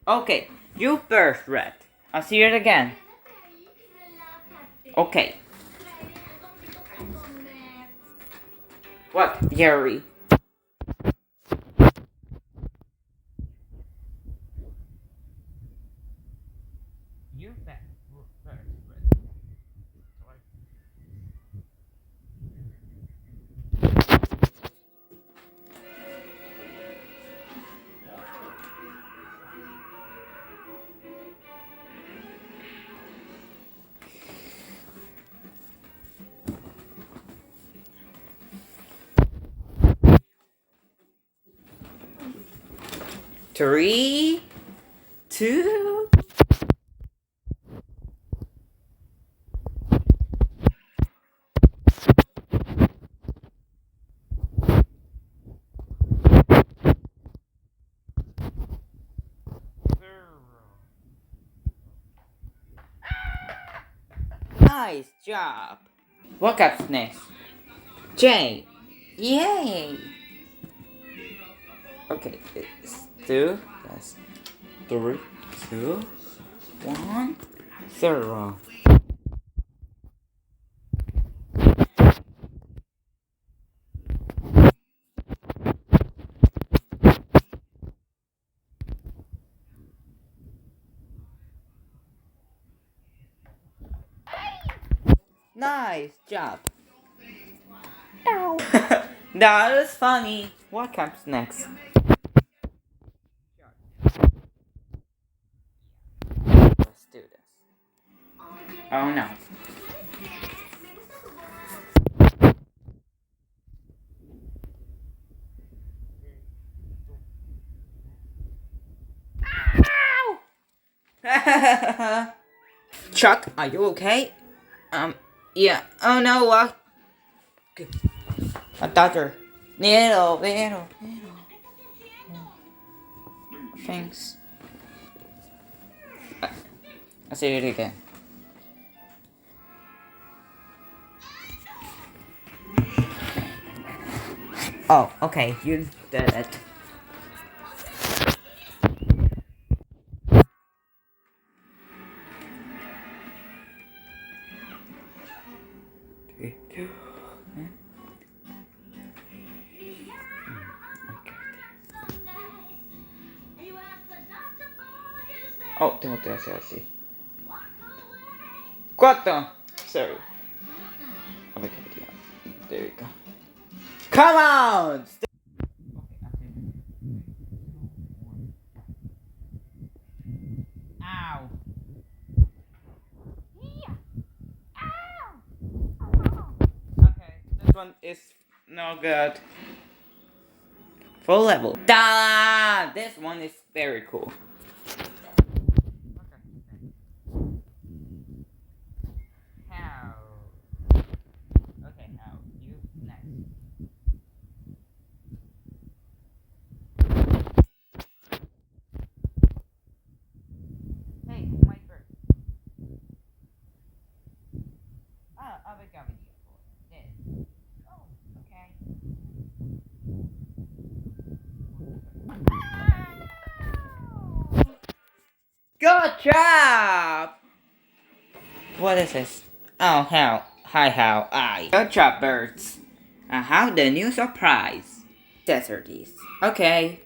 Okay, you first, Red. I'll see it again. Okay. What, Jerry? You first, Red. 3, 2. Nice job. What comes next? J. Yay. Okay, it's 2 plus 3, 2, 1, 0. Nice job. Ow. That was funny. What comes next? Let's do this. Oh no. Ow! Chuck, are you okay? Yeah. Oh no, what? Okay. A doctor. Little. Thanks. I'll say it again. Oh, okay, you did it. Three, two, one. Okay. Oh, 手元足足。4! Sorry. Okay, there we go. Come on! Ow! Okay, this one is no good. Full level. Ta-da! This one is very cool. How? Okay, how? You next. Hey, my turn. I'll make a video for this. Oh, okay. Good job! What is this? Oh, how? Hi, how? Good job, birds. How the new surprise? Desert is. Okay,